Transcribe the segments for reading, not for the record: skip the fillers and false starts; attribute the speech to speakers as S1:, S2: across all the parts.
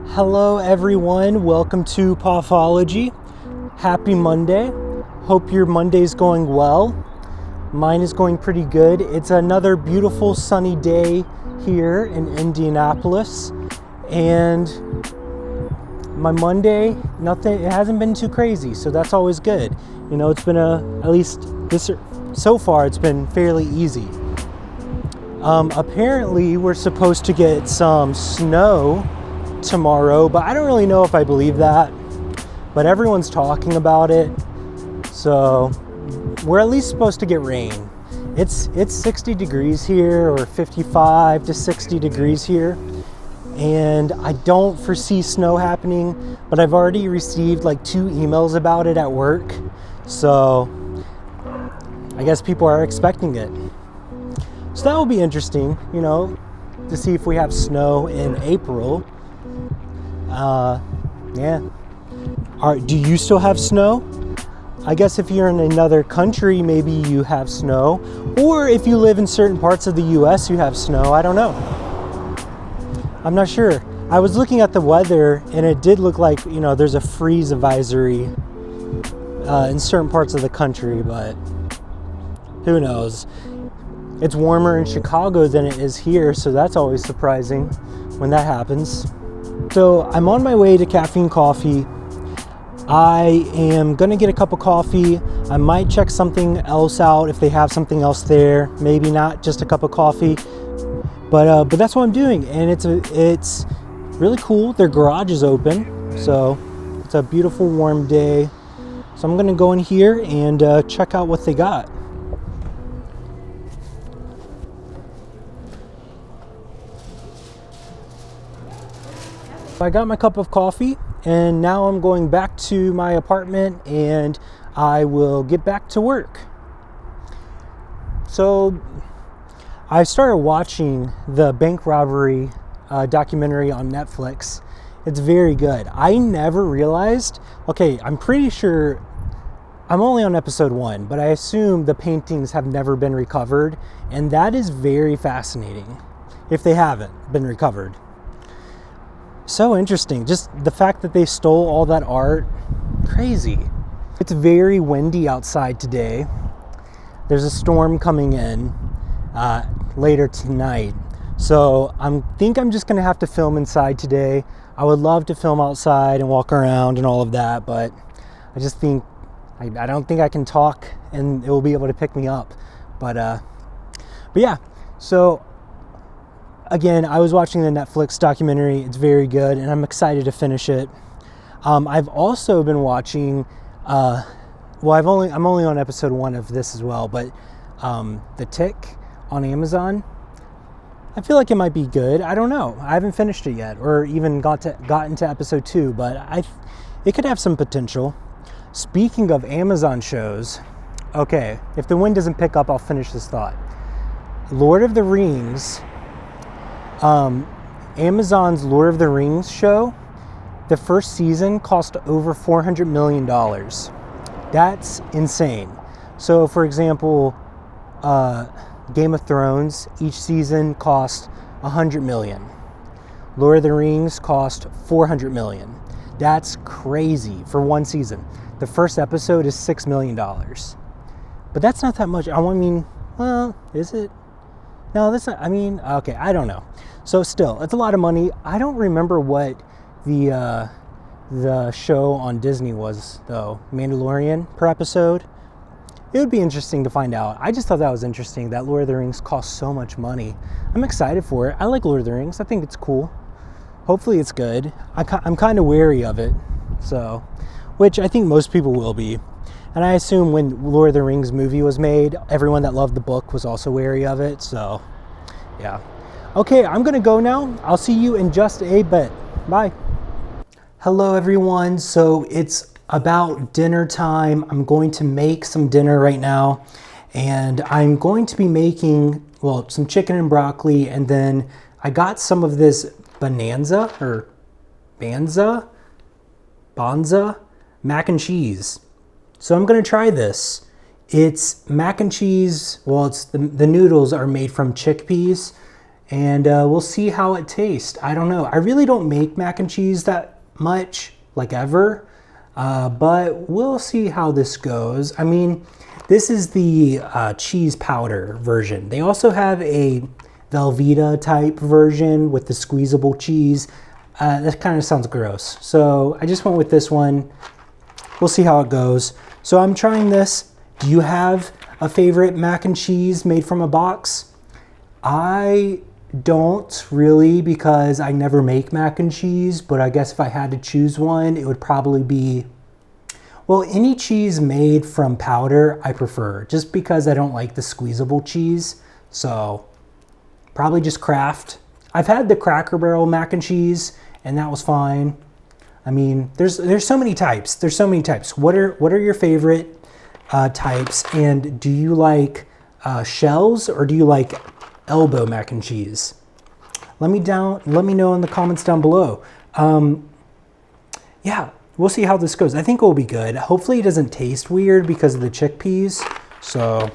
S1: Hello everyone, welcome to Pawthology. Happy Monday. Hope your Monday's going well. Mine is going pretty good. It's another beautiful sunny day here in Indianapolis, and my Monday, it hasn't been too crazy, so that's always good. You know, it's been so far it's been fairly easy. Apparently we're supposed to get some snow tomorrow, but I don't really know if I believe that, but everyone's talking about it, so we're at least supposed to get rain. It's 60 degrees here, or 55 to 60 degrees here, and I don't foresee snow happening, but I've already received like 2 emails about it at work, so I guess people are expecting it. So that will be interesting, you know, to see if we have snow in April. Yeah. Do you still have snow? I guess if you're in another country, maybe you have snow. Or if you live in certain parts of the US, you have snow. I don't know. I'm not sure. I was looking at the weather and it did look like, you know, there's a freeze advisory in certain parts of the country, but who knows? It's warmer in Chicago than it is here, so that's always surprising when that happens. So I'm on my way to Caffeine Coffee. I am gonna get a cup of coffee. I might check something else out if they have something else there. Maybe not just a cup of coffee, but that's what I'm doing, and it's really cool. Their garage is open, so it's a beautiful warm day. So I'm gonna go in here and check out what they got. I got my cup of coffee, and now I'm going back to my apartment and I will get back to work. So I started watching the bank robbery documentary on Netflix. It's very good. I never realized, okay, I'm pretty sure I'm only on episode 1, but I assume the paintings have never been recovered, and that is very fascinating if they haven't been recovered. So interesting, just the fact that they stole all that art, crazy. It's very windy outside today. There's a storm coming in later tonight, so I think I'm just gonna have to film inside today. I would love to film outside and walk around and all of that, but I just think I don't think I can talk and it will be able to pick me up. But yeah, so again, I was watching the Netflix documentary. It's very good, and I'm excited to finish it. I've also been watching, I'm only on episode 1 of this as well, but The Tick on Amazon. I feel like it might be good. I don't know. I haven't finished it yet, or even gotten to episode 2, but it could have some potential. Speaking of Amazon shows, okay, if the wind doesn't pick up, I'll finish this thought. Lord of the Rings. Amazon's Lord of the Rings show, the first season cost over $400 million. That's insane. So for example, Game of Thrones, each season cost $100 million. Lord of the Rings cost $400 million. That's crazy for one season. The first episode is $6 million. But that's not that much. I mean, well, is it? No, that's not, I mean, okay, I don't know. So still, it's a lot of money. I don't remember what the show on Disney was, though. Mandalorian per episode. It would be interesting to find out. I just thought that was interesting that Lord of the Rings costs so much money. I'm excited for it. I like Lord of the Rings. I think it's cool. Hopefully it's good. I'm kind of wary of it, so, which I think most people will be. And I assume when Lord of the Rings movie was made, everyone that loved the book was also wary of it, so yeah. Okay, I'm gonna go now. I'll see you in just a bit. Bye. Hello everyone. So it's about dinner time. I'm going to make some dinner right now, and I'm going to be making, well, some chicken and broccoli, and then I got some of this Banza mac and cheese. So I'm gonna try this. It's mac and cheese. Well, it's the noodles are made from chickpeas, and we'll see how it tastes. I don't know. I really don't make mac and cheese that much, like ever, but we'll see how this goes. I mean, this is the cheese powder version. They also have a Velveeta type version with the squeezable cheese. That kind of sounds gross. So I just went with this one. We'll see how it goes. So I'm trying this. Do you have a favorite mac and cheese made from a box? I don't really, because I never make mac and cheese, but I guess if I had to choose one, it would probably be, well, any cheese made from powder I prefer, just because I don't like the squeezable cheese. So probably just Kraft. I've had the Cracker Barrel mac and cheese, and that was fine. I mean, there's so many types. There's so many types. What are your favorite types? And do you like shells, or do you like elbow mac and cheese? Let me know in the comments down below. Yeah, we'll see how this goes. I think it will be good. Hopefully it doesn't taste weird because of the chickpeas. So,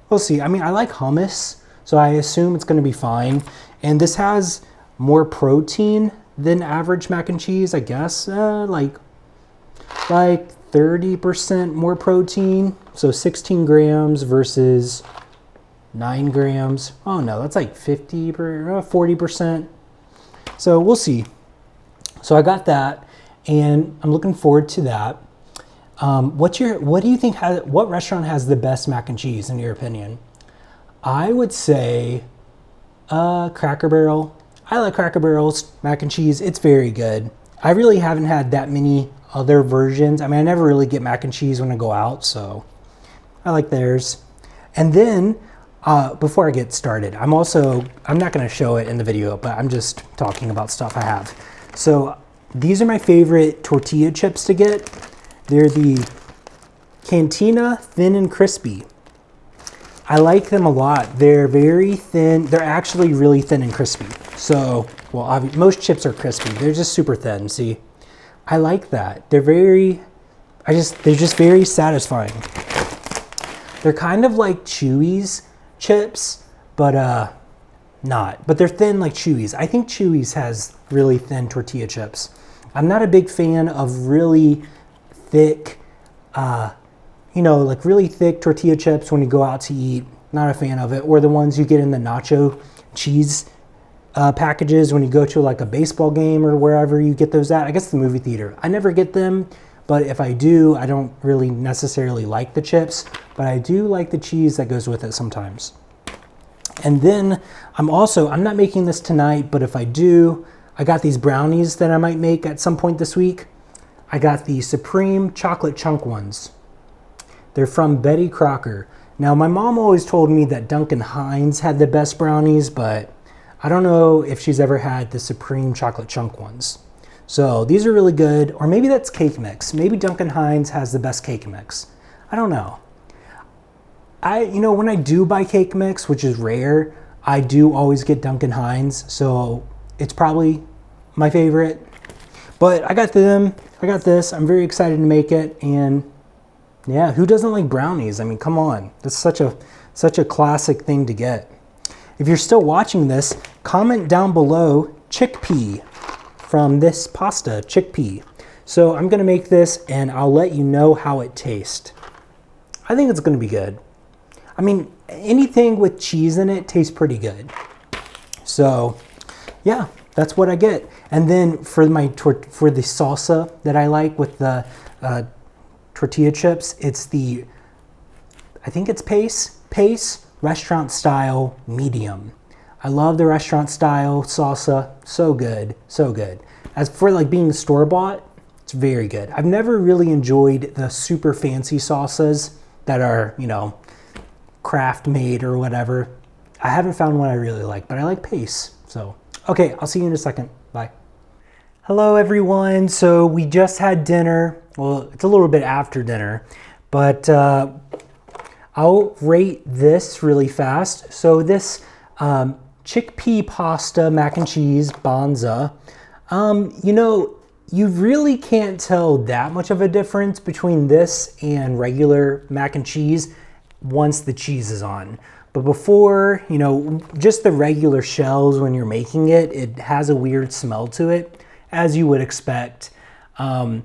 S1: we'll see. I mean, I like hummus, so I assume it's going to be fine. And this has more protein than average mac and cheese, I guess. Like 30% more protein. So 16 grams versus 9 grams. Oh no, that's like 40%. So we'll see. So I got that, and I'm looking forward to that. What do you think what restaurant has the best mac and cheese in your opinion? I would say Cracker Barrel. I like Cracker Barrel's mac and cheese. It's very good. I really haven't had that many other versions. I mean, I never really get mac and cheese when I go out, so I like theirs. And then before I get started, I'm not going to show it in the video, but I'm just talking about stuff I have. So these are my favorite tortilla chips to get. They're the Cantina Thin and Crispy. I like them a lot. They're very thin. They're actually really thin and crispy. So, well, most chips are crispy. They're just super thin, see? I like that. They're just very satisfying. They're kind of like Chewy's chips, but not. But they're thin like Chewy's. I think Chewy's has really thin tortilla chips. I'm not a big fan of really thick, like really thick tortilla chips when you go out to eat. Not a fan of it. Or the ones you get in the nacho cheese packages when you go to like a baseball game or wherever you get those at. I guess the movie theater. I never get them, but if I do, I don't really necessarily like the chips, but I do like the cheese that goes with it sometimes. And then I'm not making this tonight, but if I do, I got these brownies that I might make at some point this week. I got the Supreme Chocolate Chunk ones. They're from Betty Crocker. Now, my mom always told me that Duncan Hines had the best brownies, but I don't know if she's ever had the Supreme Chocolate Chunk ones. So these are really good, or maybe that's cake mix. Maybe Duncan Hines has the best cake mix. I don't know. When I do buy cake mix, which is rare, I do always get Duncan Hines, so it's probably my favorite. But I got this. I'm very excited to make it, and yeah, who doesn't like brownies? I mean, come on. That's such a classic thing to get. If you're still watching this, comment down below chickpea from this pasta, chickpea. So I'm gonna make this and I'll let you know how it tastes. I think it's gonna be good. I mean, anything with cheese in it tastes pretty good. So yeah, that's what I get. And then for the salsa that I like with the tortilla chips, I think it's Pace restaurant style medium. I love the restaurant style salsa. So good, so good. As for like being store-bought, it's very good. I've never really enjoyed the super fancy salsas that are, craft made or whatever. I haven't found one I really like, but I like Pace. So, okay, I'll see you in a second. Bye. Hello everyone. So we just had dinner. Well, it's a little bit after dinner, but I'll rate this really fast. So this chickpea pasta mac and cheese Banza, you really can't tell that much of a difference between this and regular mac and cheese once the cheese is on. But before, you know, just the regular shells when you're making it, it has a weird smell to it, as you would expect. But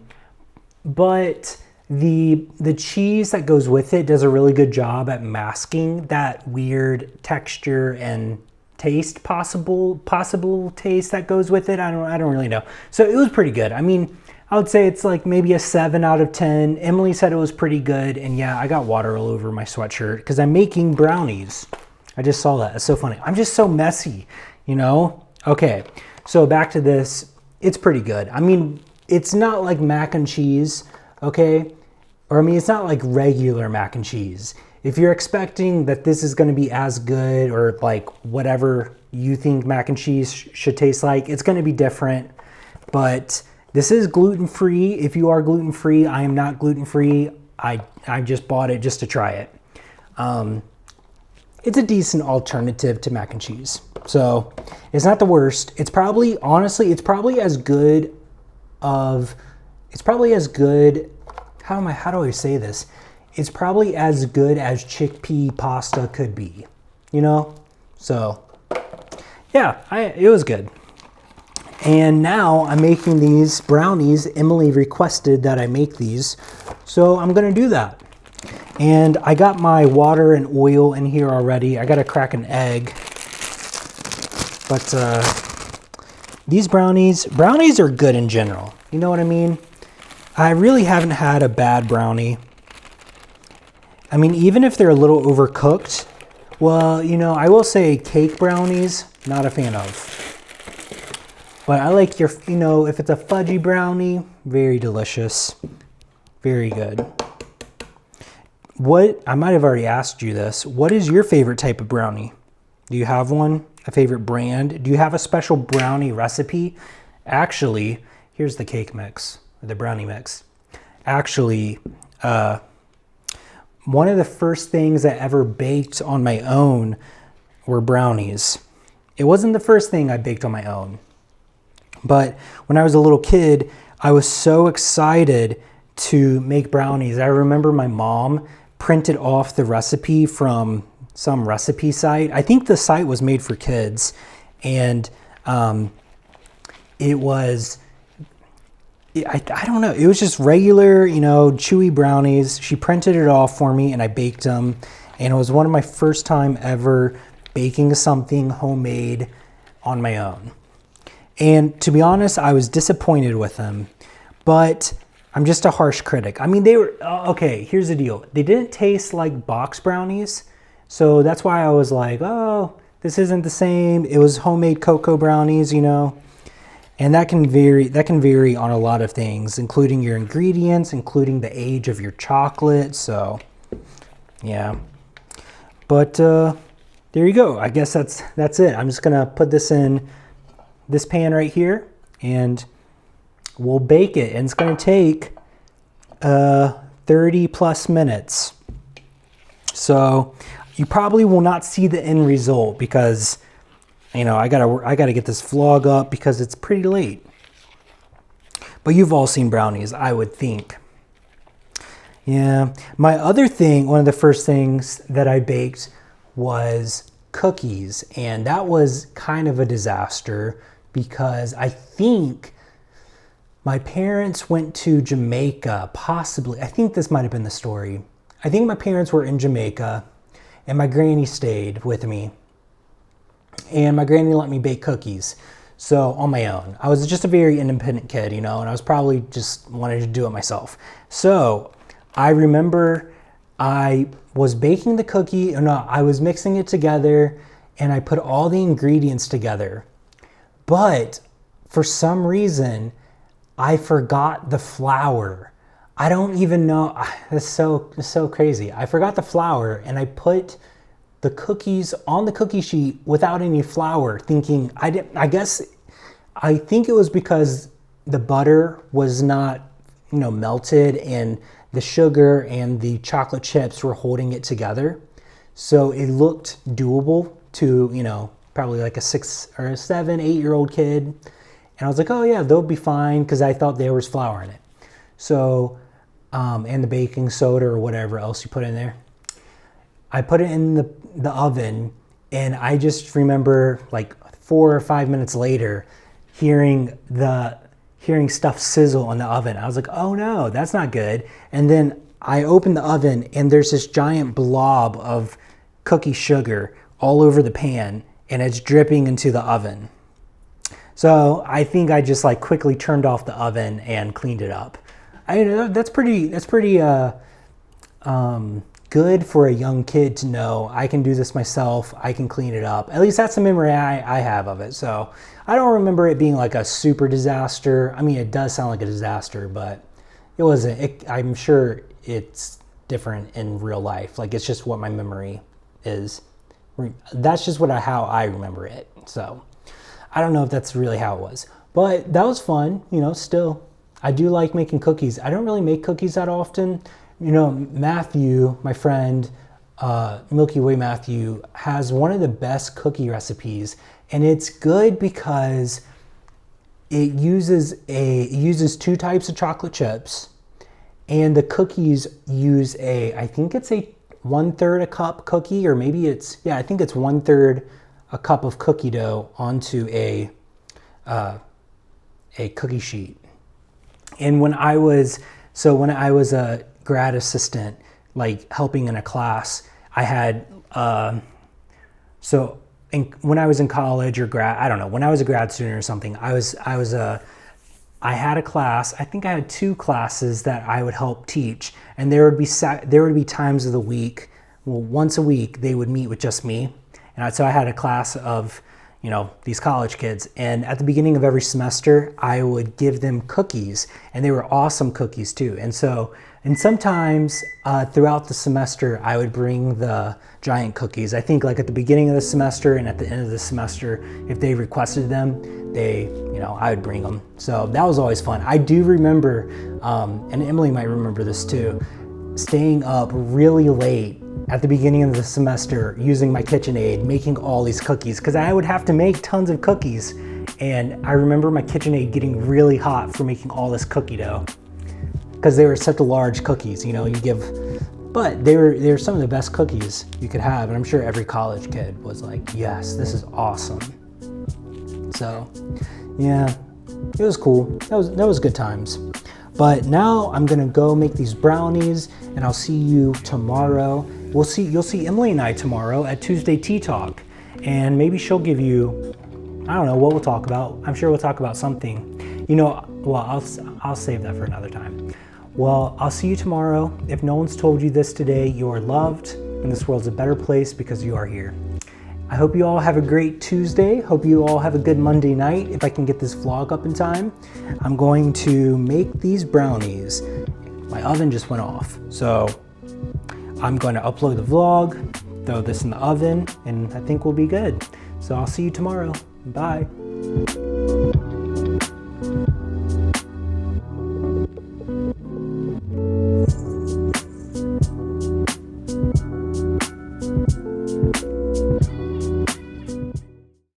S1: the cheese that goes with it does a really good job at masking that weird texture and taste, possible taste that goes with it. I don't really know. So it was pretty good. I mean, I would say it's like maybe a 7 out of 10. Emily said it was pretty good. And yeah, I got water all over my sweatshirt because I'm making brownies. I just saw that. It's so funny. I'm just so messy, you know? Okay, so back to this. It's pretty good. I mean, it's not like mac and cheese, okay? Or I mean, it's not like regular mac and cheese. If you're expecting that this is gonna be as good or like whatever you think mac and cheese should taste like, it's gonna be different. But this is gluten-free. If you are gluten-free, I am not gluten-free. I just bought it just to try it. It's a decent alternative to mac and cheese. So it's not the worst. It's probably, honestly, it's probably as good, how do I say this? It's probably as good as chickpea pasta could be, you know? So yeah, it was good. And now I'm making these brownies. Emily requested that I make these, so I'm gonna do that. And I got my water and oil in here already. I gotta crack an egg. But these brownies are good in general. You know what I mean? I really haven't had a bad brownie. I mean, even if they're a little overcooked, well, you know, I will say cake brownies, not a fan of. But I like your, you know, if it's a fudgy brownie, very delicious. Very good. I might have already asked you this. What is your favorite type of brownie? Do you have one? A favorite brand? Do you have a special brownie recipe? Actually, here's the cake mix, the brownie mix. Actually, one of the first things I ever baked on my own were brownies. It wasn't the first thing I baked on my own. But when I was a little kid, I was so excited to make brownies. I remember my mom printed off the recipe from some recipe site. I think the site was made for kids. And it was, I don't know, it was just regular, you know, chewy brownies. She printed it off for me and I baked them. And it was one of my first time ever baking something homemade on my own. And to be honest, I was disappointed with them, but I'm just a harsh critic. I mean, they were, okay, here's the deal. They didn't taste like box brownies. So that's why I was like, oh, this isn't the same. It was homemade cocoa brownies, you know, and that can vary on a lot of things, including your ingredients, including the age of your chocolate. So yeah, but there you go. I guess that's it. I'm just going to put this in this pan right here and we'll bake it, and it's going to take 30 plus minutes. So you probably will not see the end result because, you know, I gotta get this vlog up because it's pretty late. But you've all seen brownies, I would think. Yeah, my other thing, one of the first things that I baked was cookies, and that was kind of a disaster because I think my parents went to Jamaica, possibly. I think this might have been the story. I think my parents were in Jamaica and my granny stayed with me. And my granny let me bake cookies. So on my own. I was just a very independent kid, you know, and I was probably just wanted to do it myself. So I remember I was baking the cookie, I was mixing it together and I put all the ingredients together. But for some reason, I forgot the flour. I don't even know. It's so crazy. I forgot the flour and I put the cookies on the cookie sheet without any flour, thinking I think it was because the butter was not, you know, melted and the sugar and the chocolate chips were holding it together. So it looked doable to, you know, probably like a 6 or a 7, 8-year-old kid. And I was like, oh yeah, they'll be fine because I thought there was flour in it. So, and the baking soda or whatever else you put in there. I put it in the oven, and I just remember like 4 or 5 minutes later hearing stuff sizzle in the oven. I was like, oh no, that's not good. And then I opened the oven, and there's this giant blob of cookie sugar all over the pan, and it's dripping into the oven. So I think I just like quickly turned off the oven and cleaned it up. That's pretty good for a young kid to know I can do this myself. I can clean it up. At least that's the memory I have of it. So I don't remember it being like a super disaster. I mean, it does sound like a disaster, but it wasn't. I'm sure it's different in real life. Like, it's just what my memory is. That's just how I remember it. So I don't know if that's really how it was, but that was fun. Still, I do like making cookies. I don't really make cookies that often. Matthew, my friend, Milky Way Matthew, has one of the best cookie recipes, and it's good because it uses 2 types of chocolate chips, and the cookies use I think it's a 1/3 a cup cookie, or maybe I think it's 1/3 a cup of cookie dough onto a cookie sheet. And when I was a grad assistant, like helping in a class, I had when I was in college or grad, I don't know, when I was a grad student or something, I had a class. I think I had 2 classes that I would help teach, and there would be times of the week, once a week, they would meet with just me. And so I had a class of these college kids, and at the beginning of every semester I would give them cookies, and they were awesome cookies too. And sometimes throughout the semester I would bring the giant cookies. I think like at the beginning of the semester and at the end of the semester, if they requested them, I would bring them. So that was always fun. I do remember, and Emily might remember this too, staying up really late at the beginning of the semester using my KitchenAid, making all these cookies, because I would have to make tons of cookies. And I remember my KitchenAid getting really hot for making all this cookie dough, because they were such large cookies. But they were some of the best cookies you could have, and I'm sure every college kid was like, yes, this is awesome. So yeah, it was cool. That was good times. But now I'm gonna go make these brownies, and I'll see you tomorrow. You'll see Emily and I tomorrow at Tuesday Tea Talk, and maybe she'll give you, I don't know what we'll talk about. I'm sure we'll talk about something. Well, I'll save that for another time. Well, I'll see you tomorrow. If no one's told you this today, you are loved, and this world's a better place because you are here. I hope you all have a great Tuesday. Hope you all have a good Monday night. If I can get this vlog up in time, I'm going to make these brownies. My oven just went off, so I'm going to upload the vlog, throw this in the oven, and I think we'll be good. So I'll see you tomorrow. Bye.